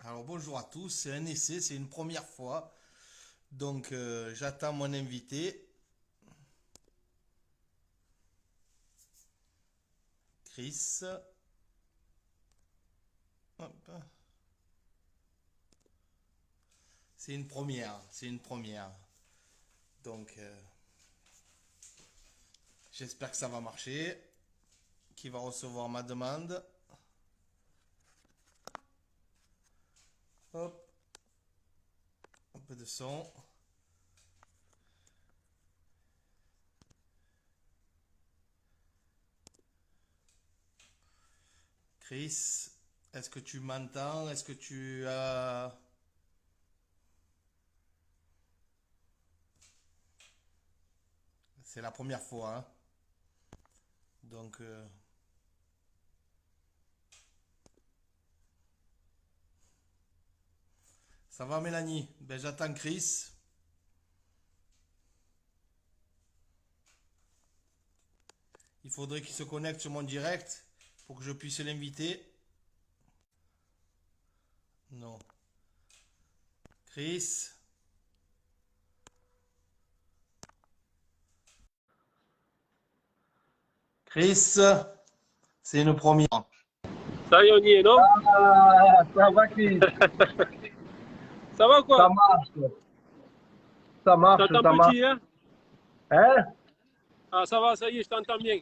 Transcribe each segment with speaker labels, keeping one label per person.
Speaker 1: Alors bonjour à tous, c'est un essai, c'est une première fois. Donc j'attends mon invité, Chris. Hop. C'est une première, c'est une première. Donc j'espère que ça va marcher, qu'il va recevoir ma demande. Hop, un peu de son. Chris, est-ce que tu m'entends? Est-ce que tu as... C'est la première fois, hein? Donc ça va Mélanie? Ben j'attends Chris. Il faudrait qu'il se connecte sur mon direct pour que je puisse l'inviter. Non. Chris. Chris, c'est une première.
Speaker 2: Ça y est, on y est, non?
Speaker 3: Ah, ça va, Chris.
Speaker 2: Ça va quoi?
Speaker 3: Ça marche. Ça marche,
Speaker 2: T'entends
Speaker 3: ça marche.
Speaker 2: petit, hein?
Speaker 3: Hein?
Speaker 2: Ah, ça va, ça y est, je t'entends bien.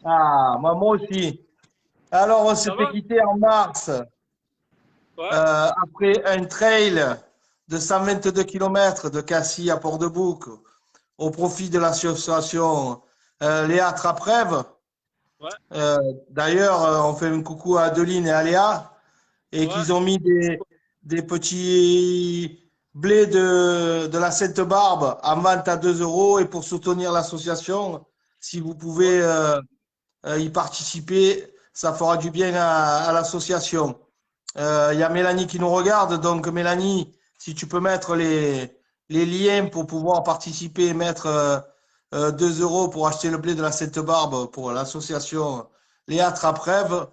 Speaker 3: Ah, moi aussi. Alors, on
Speaker 2: Ça
Speaker 3: s'était
Speaker 2: va?
Speaker 3: quitté en mars
Speaker 2: Ouais,
Speaker 3: après un trail de 122 km de Cassis à Port-de-Bouc au profit de l'association Léa Traprève.
Speaker 2: ouais,
Speaker 3: Euh, D'ailleurs, on fait un coucou à Adeline et à Léa et
Speaker 2: ouais.
Speaker 3: qu'ils ont mis des petits blés de la Sainte-Barbe en vente à 2 euros. Et pour soutenir l'association, si vous
Speaker 2: Ouais.
Speaker 3: pouvez y participer, ça fera du bien à l'association. Il y a Mélanie qui nous regarde. Donc, Mélanie, si tu peux mettre les liens pour pouvoir participer et mettre 2 euros pour acheter le blé de la Sainte-Barbe pour l'association Léa Traprève,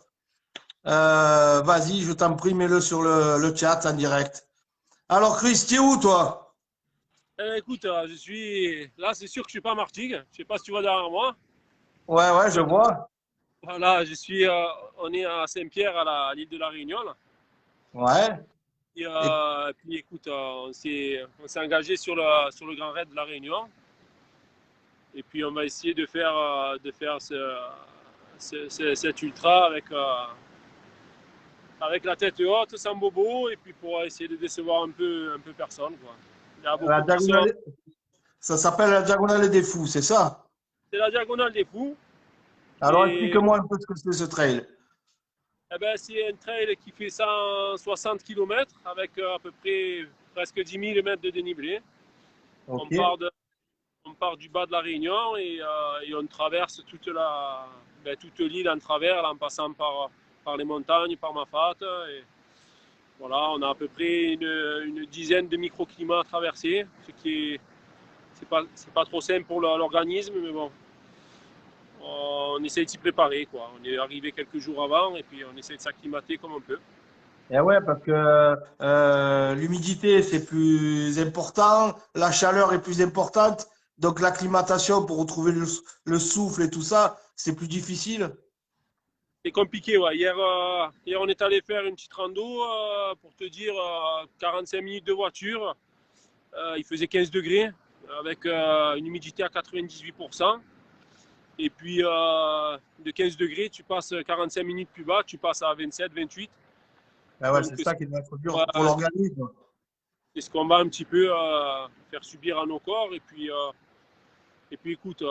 Speaker 3: vas-y, je t'en prie, mets-le sur le chat en direct. Alors, Chris, tu es où, toi?
Speaker 2: Écoute, je suis là, c'est sûr que je suis pas à Martigues. Je sais pas si tu vois derrière moi.
Speaker 3: Ouais, ouais, je
Speaker 2: Euh,
Speaker 3: vois.
Speaker 2: voilà, on est à Saint-Pierre, à l'île de la Réunion, là.
Speaker 3: Ouais.
Speaker 2: Et
Speaker 3: Et,
Speaker 2: puis écoute, on s'est engagé sur le Grand Raid de la Réunion. Et puis on va essayer de faire cet ultra avec la tête haute, sans bobo, et puis pour essayer de décevoir un peu personne, quoi. Il y a
Speaker 3: la
Speaker 2: beaucoup qui sont.
Speaker 3: diagonale, ça s'appelle la diagonale des fous, c'est ça?
Speaker 2: C'est la diagonale des fous.
Speaker 3: Alors,
Speaker 2: Et
Speaker 3: explique-moi un peu ce que c'est ce trail.
Speaker 2: eh ben, c'est un trail qui fait 160 km avec à peu près presque 10 000 mètres de dénivelé. On
Speaker 3: Ok.
Speaker 2: part, de, on part du bas de la Réunion et on traverse toute l'île en travers, en passant par les montagnes, par Mafate. Et voilà, on a à peu près une dizaine de microclimats à traverser, ce qui est c'est pas trop simple pour l'organisme, mais bon, on essaie de s'y préparer, quoi. On est arrivé quelques jours avant et puis on essaie de s'acclimater comme on peut.
Speaker 3: Et ouais, parce que l'humidité, c'est plus important, la chaleur est plus importante, donc l'acclimatation pour retrouver le souffle et tout ça, c'est plus difficile.
Speaker 2: C'est compliqué, ouais. Hier, on est allé faire une petite rando, pour te dire, 45 minutes de voiture. Il faisait 15 degrés avec une humidité à 98%. Et puis, de 15 degrés, tu passes 45 minutes plus bas, tu passes à 27, 28.
Speaker 3: Ah ouais,
Speaker 2: Donc,
Speaker 3: c'est ça qui doit être dur pour
Speaker 2: ouais,
Speaker 3: l'organisme.
Speaker 2: c'est ce qu'on va un petit peu faire subir à nos corps. Et puis écoute,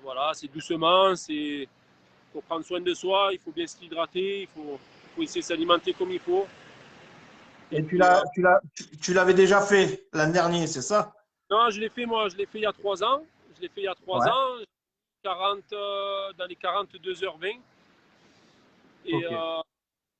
Speaker 2: voilà, c'est doucement, il faut prendre soin de soi, il faut bien s'hydrater, il faut essayer de s'alimenter comme il faut. Et
Speaker 3: Et
Speaker 2: puis,
Speaker 3: tu l'avais déjà fait l'an dernier, c'est ça?
Speaker 2: non, je l'ai fait il y a 3 ans. Je l'ai fait il y a trois
Speaker 3: Ouais,
Speaker 2: ans, 40, dans les 42h20. Et,
Speaker 3: ok.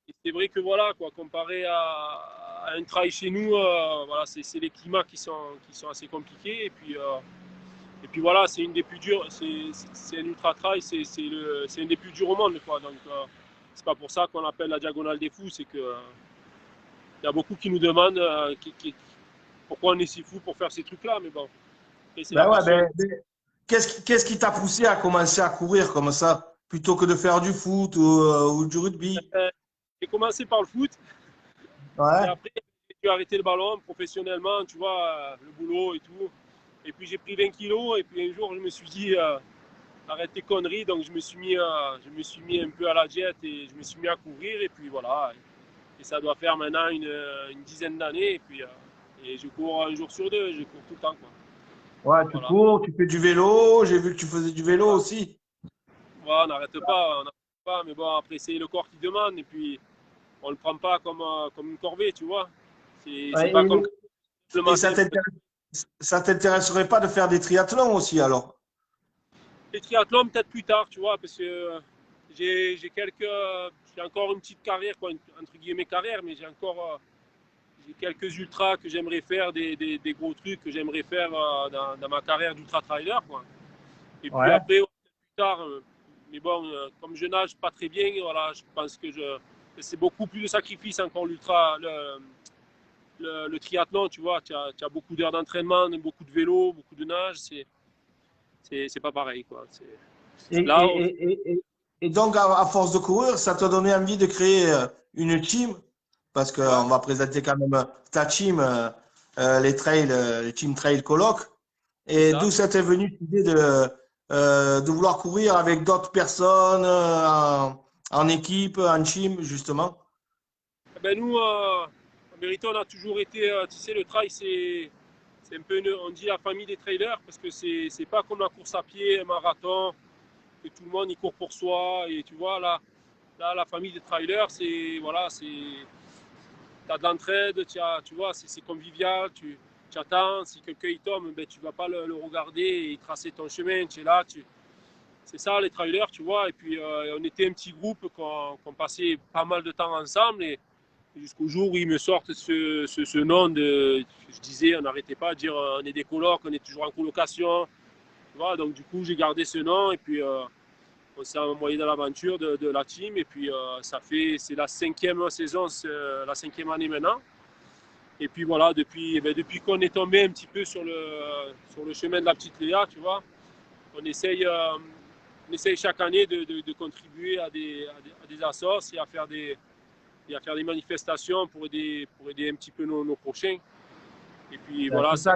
Speaker 2: et c'est vrai que voilà, quoi, comparé à un trail chez nous, voilà, c'est les climats qui sont assez compliqués. Et puis voilà, c'est une des plus dures, c'est un ultra trail, c'est une des plus dures au monde, quoi. Donc c'est pas pour ça qu'on l'appelle la diagonale des fous, c'est que il y a beaucoup qui nous demandent pourquoi on est si fou pour faire ces trucs-là. Mais bon, c'est la
Speaker 3: Ben ouais,
Speaker 2: passion.
Speaker 3: qu'est-ce qui t'a poussé à commencer à courir comme ça, plutôt que de faire du foot ou du rugby?
Speaker 2: J'ai commencé par le foot. Et
Speaker 3: Ouais,
Speaker 2: après, j'ai arrêté le ballon professionnellement, tu vois, le boulot et tout. Et puis j'ai pris 20 kilos. Et puis un jour, je me suis dit, arrête tes conneries. Donc je me suis mis un peu à la diète et je me suis mis à courir. Et puis voilà. Et ça doit faire maintenant une dizaine d'années. Et je cours un jour sur deux. Je cours tout le temps, quoi.
Speaker 3: ouais, tu
Speaker 2: Voilà.
Speaker 3: cours, tu fais du vélo. J'ai vu que tu faisais du vélo
Speaker 2: Voilà.
Speaker 3: aussi.
Speaker 2: Voilà, on n'arrête pas. Mais bon, après, c'est le corps qui demande. Et puis, on ne le prend pas comme une corvée, tu vois. C'est
Speaker 3: Ouais,
Speaker 2: pas comme le
Speaker 3: et
Speaker 2: matin.
Speaker 3: ça t'intéresserait pas de faire des triathlons aussi alors?
Speaker 2: Les triathlons, peut-être plus tard, tu vois, parce que j'ai encore une petite carrière, quoi, entre guillemets carrière, mais j'ai quelques ultras que j'aimerais faire, des gros trucs que j'aimerais faire dans ma carrière d'ultra trailer, quoi. Et puis
Speaker 3: Ouais.
Speaker 2: après, plus tard, mais bon, comme je nage pas très bien, voilà, je pense que c'est beaucoup plus de sacrifices encore le triathlon, tu vois. Tu as beaucoup d'heures d'entraînement, beaucoup de vélo, beaucoup de nage, c'est pas pareil, quoi.
Speaker 3: Et,
Speaker 2: Là,
Speaker 3: et, et, et, et donc, à force de courir, ça t'a donné envie de créer une team, parce
Speaker 2: ouais,
Speaker 3: qu'on va présenter quand même ta team, les team trail coloc.
Speaker 2: c'est
Speaker 3: Et
Speaker 2: ça.
Speaker 3: d'où ça t'est venu l'idée de vouloir courir avec d'autres personnes en équipe, en team, justement?
Speaker 2: Ben nous, en vérité, on a toujours été, tu sais, le trail, c'est un peu, on dit la famille des trailers, parce que c'est pas comme la course à pied, un marathon, que tout le monde y court pour soi. Et tu vois, là la famille des trailers, voilà, t'as de l'entraide, tu vois, c'est convivial, tu attends, si quelqu'un il tombe, ben, tu vas pas le regarder et tracer ton chemin, tu es là, c'est ça les trailers, tu vois. Et puis on était un petit groupe qu'on passait pas mal de temps ensemble. Et jusqu'au jour où ils me sortent ce nom de. Je disais, on n'arrêtait pas de dire on est des colocs, on est toujours en colocation. Tu vois, donc du coup, j'ai gardé ce nom et puis on s'est envoyé dans l'aventure de la team. Et puis c'est la 5e saison, la 5e année maintenant. Et puis voilà, depuis qu'on est tombé un petit peu sur le chemin de la petite Léa, tu vois, on essaye, on essaye chaque année de contribuer à des assos et à faire des manifestations pour aider un petit peu nos prochains. Et puis
Speaker 3: Ben,
Speaker 2: voilà,
Speaker 3: C'est ça,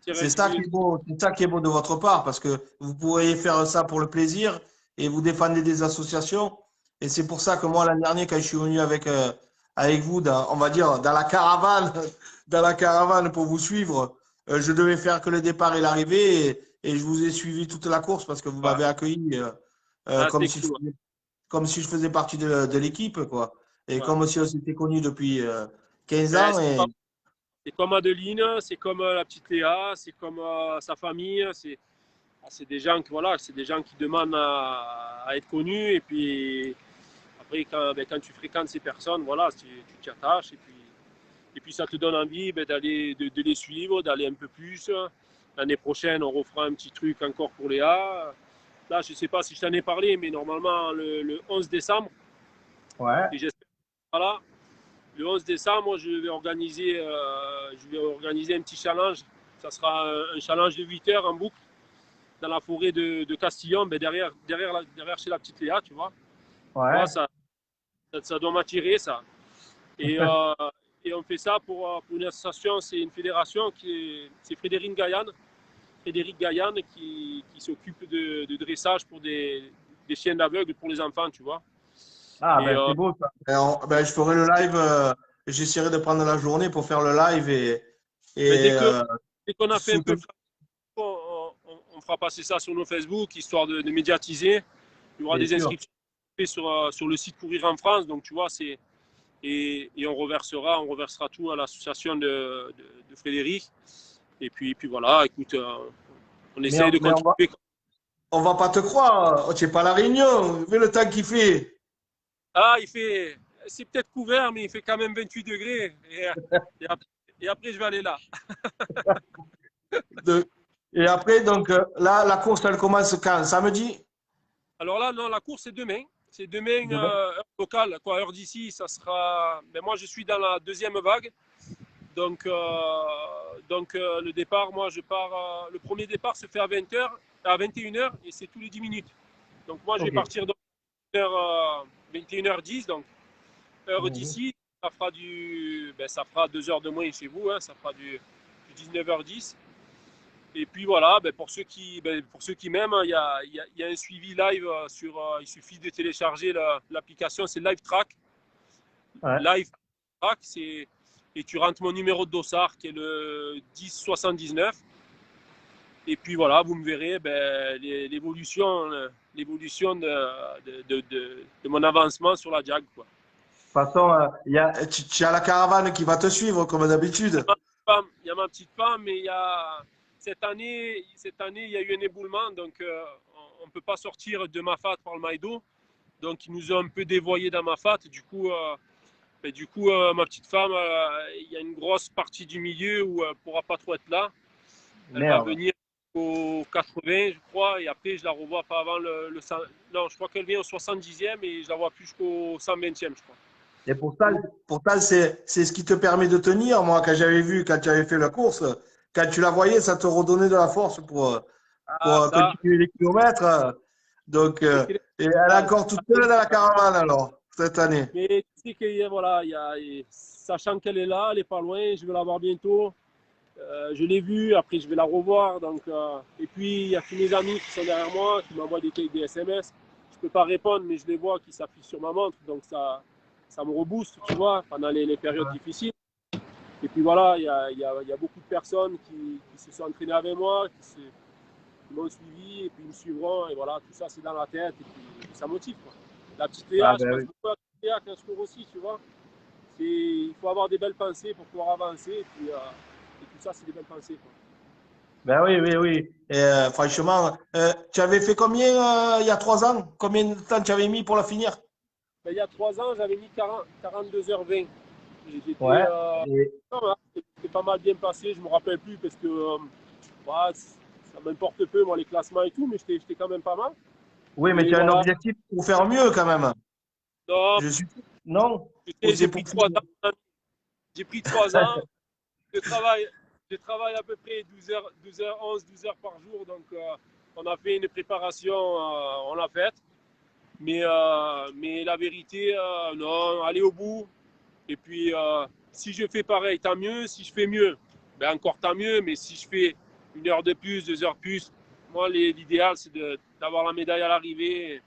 Speaker 2: intéresse
Speaker 3: qui
Speaker 2: plus.
Speaker 3: est beau, c'est ça qui est beau de votre part, parce que vous pourriez faire ça pour le plaisir et vous défendez des associations. Et c'est pour ça que moi, l'an dernier, quand je suis venu avec vous, on va dire, dans la caravane, dans la caravane pour vous suivre, je devais faire que le départ et l'arrivée et je vous ai suivi toute la course parce que vous
Speaker 2: Ouais.
Speaker 3: m'avez accueilli
Speaker 2: Ah,
Speaker 3: comme
Speaker 2: c'était
Speaker 3: si
Speaker 2: cool.
Speaker 3: comme si je faisais partie de l'équipe, quoi. Et
Speaker 2: Ouais.
Speaker 3: comme si on s'était connus depuis 15
Speaker 2: Ben,
Speaker 3: ans. Et
Speaker 2: c'est comme Adeline, c'est comme la petite Léa, c'est comme sa famille. C'est des gens c'est des gens qui demandent à être connus. Et puis après, quand tu fréquentes ces personnes, voilà, tu t'y attaches. Et puis ça te donne envie de les suivre, d'aller un peu plus. L'année prochaine, on refera un petit truc encore pour Léa. Là, je ne sais pas si je t'en ai parlé, mais normalement, le 11 décembre,
Speaker 3: ouais,
Speaker 2: et j'espère voilà, le 11 décembre, je vais organiser un petit challenge. Ça sera un challenge de 8 heures en boucle dans la forêt de Castillon, ben derrière chez la petite Léa, tu vois. Tu vois,
Speaker 3: ouais.
Speaker 2: ça doit m'attirer, ça. Et, et on fait ça pour une association, c'est une fédération c'est Frédéric Gaillan qui s'occupe de dressage pour des chiens d'aveugles pour les enfants, tu vois.
Speaker 3: Ah,
Speaker 2: Et
Speaker 3: ben, c'est beau ça. Je ferai le live, j'essaierai de prendre la journée pour faire le live
Speaker 2: ben,
Speaker 3: et
Speaker 2: dès qu'on a fait un peu
Speaker 3: soutenir.
Speaker 2: le on fera passer ça sur nos Facebook, histoire de médiatiser. Il y aura
Speaker 3: Bien
Speaker 2: des
Speaker 3: sûr.
Speaker 2: inscriptions sur le site Courir en France, donc tu vois, et on reversera tout à l'association de Frédéric. Et puis voilà, écoute, on
Speaker 3: Mais,
Speaker 2: essaye de contribuer.
Speaker 3: on va pas te croire. Tu n'es pas à La Réunion. Vu le temps qu'il fait.
Speaker 2: Ah, c'est peut-être couvert, mais il fait quand même 28 degrés. Et après, je vais aller là.
Speaker 3: De- Et après, donc là, la course, elle commence quand? Samedi?
Speaker 2: Alors là, non, la course, c'est demain. C'est demain,
Speaker 3: Demain?
Speaker 2: local, quoi, heure d'ici, ça sera. Ben, moi, je suis dans la deuxième vague. Donc, le départ, moi, je pars. Le premier départ se fait à 20h, à 21h, et c'est tous les 10 minutes. Donc, moi, je vais partir dans 21h10, donc heure d'ici. Ça fera 2 heures de moins chez vous, hein, ça fera du 19h10. Et puis voilà, pour ceux qui m'aiment, il y a un suivi live il suffit de télécharger l'application, c'est Live Track.
Speaker 3: Ouais.
Speaker 2: Live Track, et tu rentres mon numéro de dossard qui est le 1079. Et puis voilà, vous me verrez l'évolution de mon avancement sur la Jag, quoi.
Speaker 3: De toute façon, tu as la caravane qui va te suivre comme d'habitude.
Speaker 2: Il y a ma petite femme, mais cette année, il y a eu un éboulement, donc on ne peut pas sortir de Mafate par le Maïdo. Donc ils nous ont un peu dévoyé dans Mafate. Du coup, ma petite femme, il y a une grosse partie du milieu où elle ne pourra pas trop être là. Elle va venir au 80, je crois, et après je la revois pas avant le 100. Non, je crois qu'elle vient au 70e et je la vois plus jusqu'au 120e, je crois.
Speaker 3: Et pourtant c'est ce qui te permet de tenir. Moi, quand j'avais vu, quand tu avais fait la course, quand tu la voyais, ça te redonnait de la force pour continuer les kilomètres. Donc, et elle est encore toute seule dans la caravane alors, cette année.
Speaker 2: Mais tu sais que voilà, sachant qu'elle est là, elle n'est pas loin, je vais la voir bientôt. Je l'ai vue, après je vais la revoir. Donc, et puis il y a tous mes amis qui sont derrière moi, qui m'envoient des SMS. Je ne peux pas répondre, mais je les vois qui s'affichent sur ma montre. Donc ça me rebooste, tu vois, pendant les périodes difficiles. Et puis voilà, il y a beaucoup de personnes qui se sont entraînées avec moi, qui m'ont suivi et puis ils me suivront. Et voilà, tout ça c'est dans la tête et puis ça motive, quoi. La petite Léa, je pense beaucoup à la petite Léa quand je cours aussi, tu vois. Il faut avoir des belles pensées pour pouvoir avancer. Et puis tout ça, c'est des belles pensées, quoi.
Speaker 3: Ben oui. Et, franchement, tu avais fait combien il y a 3 ans? Combien de temps tu avais mis pour la finir?
Speaker 2: Il y a 3 ans, j'avais mis 42h20. C'était pas mal bien passé, je me rappelle plus parce que ça m'importe peu, moi, les classements et tout, mais j'étais quand même pas mal.
Speaker 3: Oui, mais tu as un objectif pour faire mieux quand même.
Speaker 2: Non,
Speaker 3: non.
Speaker 2: J'ai pris 3 ans. J'ai pris 3 ans. Je travaille à peu près 12h11, 12 heures par jour. Donc, on a fait une préparation, on l'a faite. Mais la vérité, non, aller au bout. Et puis, si je fais pareil, tant mieux. Si je fais mieux, ben encore tant mieux. Mais si je fais 1 heure de plus, 2 heures de plus, moi, l'idéal, c'est d'avoir la médaille à l'arrivée.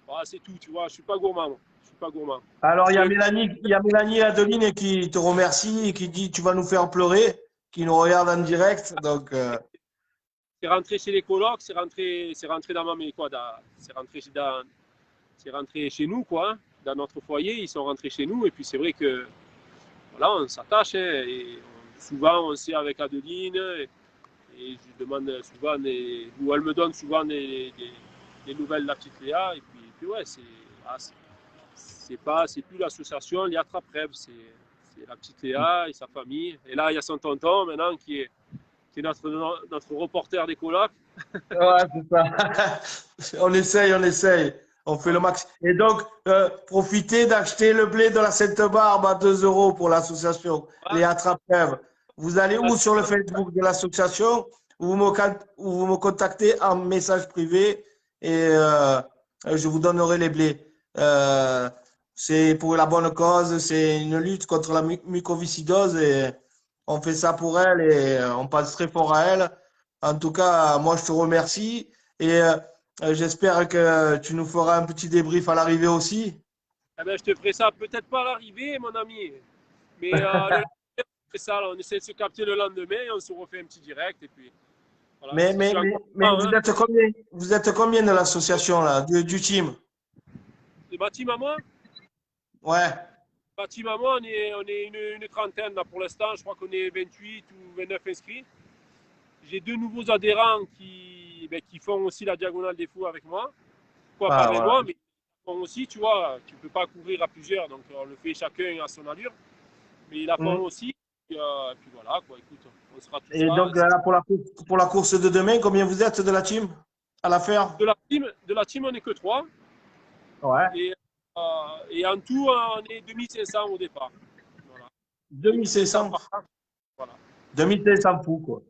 Speaker 2: Voilà, c'est tout, tu vois. Je suis pas gourmand, moi. Je suis pas gourmand.
Speaker 3: Alors, il y a Mélanie et Adeline qui te remercie et qui dit tu vas nous faire pleurer, qui nous regarde en direct. Donc,
Speaker 2: c'est rentré chez les colocs, c'est rentré dans ma quoi, c'est rentré chez nous, quoi, dans notre foyer. Ils sont rentrés chez nous et puis c'est vrai que voilà, on s'attache, hein, et souvent on sait avec Adeline et je demande souvent ou elle me donne souvent des nouvelles de la petite Léa et puis ouais, c'est plus l'association Léa Traprève, c'est la petite Léa et sa famille. Et là il y a son tonton maintenant qui est notre reporter des colocs.
Speaker 3: Ouais, c'est ça. On essaye. On fait le max. Et donc, profitez d'acheter le blé de la Sainte-Barbe à 2 € pour l'association Léa Traprève. Vous allez où sur le Facebook de l'association, vous me contactez en message privé et je vous donnerai les blés. C'est pour la bonne cause, c'est une lutte contre la mucoviscidose et on fait ça pour elle et on passe très fort à elle. En tout cas, moi, je te remercie et j'espère que tu nous feras un petit débrief à l'arrivée aussi.
Speaker 2: Eh ben, je te ferai ça peut-être pas à l'arrivée, mon ami, mais ça, on essaie de se capter le lendemain et on se refait un petit direct et puis voilà.
Speaker 3: Mais vous êtes combien de l'association là, du team?
Speaker 2: Le bâtiment à moi?
Speaker 3: Ouais.
Speaker 2: Le bâtiment à moi, on est une trentaine là pour l'instant. Je crois qu'on est 28 ou 29 inscrits. J'ai 2 nouveaux adhérents qui font aussi la Diagonale des Fous avec moi. Pas avec moi, mais ils font aussi, tu vois. Tu ne peux pas courir à plusieurs, donc on le fait chacun à son allure. Mais ils la font aussi. Et puis voilà, quoi, écoute, on sera tous là.
Speaker 3: Et donc là, pour la course de demain, combien vous êtes de la team à la faire?
Speaker 2: De la team, on n'est que 3.
Speaker 3: Ouais.
Speaker 2: Et Et en tout, on est 2500 au départ. Voilà.
Speaker 3: 2500.
Speaker 2: Voilà.
Speaker 3: 2500 fous, quoi.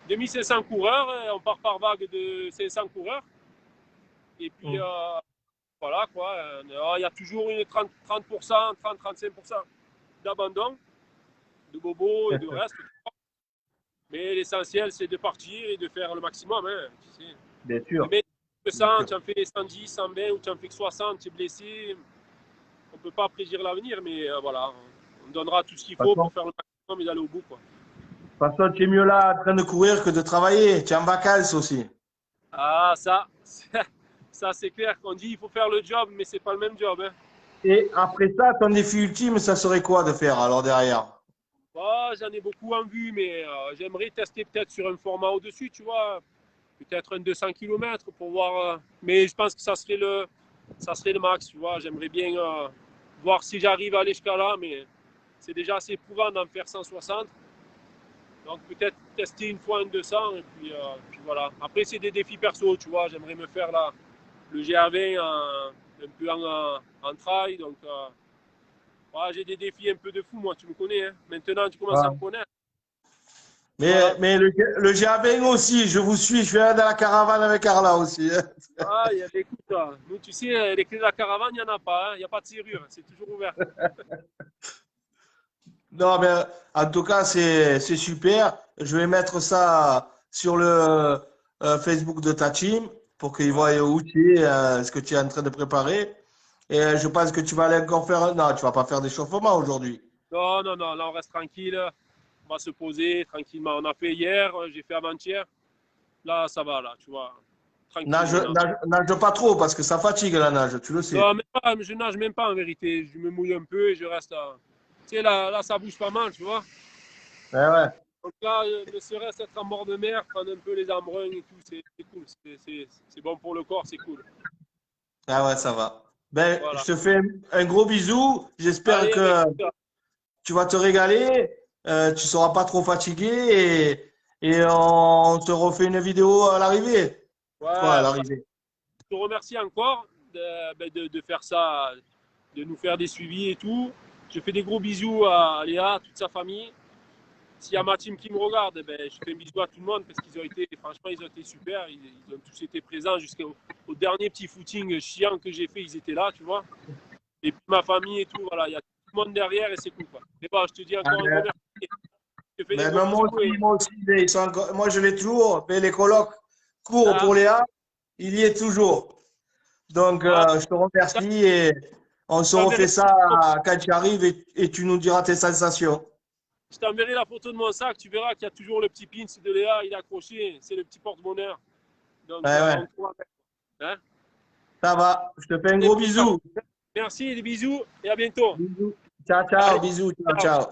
Speaker 2: 2500 coureurs, et on part par vague de 500 coureurs. Et puis, voilà quoi. Il y a toujours une 30%, 30-35% d'abandon, de bobos et de reste. Mais l'essentiel, c'est de partir et de faire le maximum. Hein, tu sais.
Speaker 3: Bien sûr.
Speaker 2: Mais que 100, tu en fais 110, 120 ou tu en fais que 60, tu es blessé. On ne peut pas prédire l'avenir, mais voilà. On donnera tout ce qu'il faut pour faire le maximum et d'aller au bout. Quoi.
Speaker 3: De toute façon, tu es mieux là en train de courir que de travailler. Tu es en vacances aussi.
Speaker 2: Ah, ça c'est clair qu'on dit il faut faire le job, mais c'est pas le même job. Hein.
Speaker 3: Et après ça, ton défi ultime, ça serait quoi de faire alors derrière?
Speaker 2: Oh, j'en ai beaucoup en vue, mais j'aimerais tester peut-être sur un format au-dessus, tu vois. Peut-être un 200 km pour voir. Mais je pense que ça serait le max, tu vois. J'aimerais bien voir si j'arrive à aller jusqu'à là, mais c'est déjà assez éprouvant d'en faire 160. Donc peut-être tester une fois un 200 et puis voilà. Après, c'est des défis perso, tu vois. J'aimerais me faire le GA20 un peu en trail. Donc voilà, j'ai des défis un peu de fou, moi, tu me connais. Hein. Maintenant, tu commences à me connaître.
Speaker 3: Mais, voilà. Le GA20 aussi, je vous suis, je viens dans la caravane avec Carla aussi.
Speaker 2: Ah, écoute, nous, tu sais, les clés de la caravane, il n'y en a pas. Il n'y a pas de serrure, c'est toujours ouvert.
Speaker 3: Non, mais en tout cas, c'est super. Je vais mettre ça sur le Facebook de ta team pour qu'ils voient où tu es, ce que tu es en train de préparer. Et je pense que tu vas aller encore faire. Non, tu vas pas faire d'échauffement aujourd'hui.
Speaker 2: Non, là, on reste tranquille. On va se poser tranquillement. On a fait hier, j'ai fait avant-hier. Là, ça va, là, tu vois. Tranquille.
Speaker 3: Nage pas trop parce que ça fatigue la nage, tu le sais.
Speaker 2: Non, même pas, je nage même pas en vérité. Je me mouille un peu et je reste. Tu sais, là, ça bouge pas mal, tu vois.
Speaker 3: Ouais.
Speaker 2: Donc là, ne serait-ce être en bord de mer, prendre un peu les embruns et tout, c'est cool. C'est bon pour le corps, c'est cool.
Speaker 3: Ah ouais, ça va. Ben,
Speaker 2: voilà.
Speaker 3: je te fais un gros bisou. J'espère que tu vas te régaler. Tu ne seras pas trop fatigué et on te refait une vidéo à l'arrivée.
Speaker 2: Ouais,
Speaker 3: à l'arrivée.
Speaker 2: Je te remercie encore de faire ça, de nous faire des suivis et tout. Je fais des gros bisous à Léa, toute sa famille. S'il y a ma team qui me regarde, je fais un bisou à tout le monde parce qu'ils ont été, franchement, ils ont été super. Ils ont tous été présents jusqu'au dernier petit footing chiant que j'ai fait. Ils étaient là, tu vois. Et puis ma famille et tout, voilà, il y a tout le monde derrière et c'est cool, quoi. Mais bon, je te dis encore un gros merci. Je te fais des gros bisous.
Speaker 3: Moi, je l'ai toujours. Mais les colocs courent pour Léa, il y est toujours. Donc, je te remercie et on se refait ça quand tu arrives et tu nous diras tes sensations.
Speaker 2: Je t'enverrai la photo de mon sac, tu verras qu'il y a toujours le petit pin de Léa, il est accroché, c'est le petit porte-bonheur. Donc,
Speaker 3: ouais.
Speaker 2: Hein?
Speaker 3: Ça va, je te fais un gros bisou.
Speaker 2: Merci, des bisous et à bientôt.
Speaker 3: Bisous. Ciao, ciao, bisous, ciao.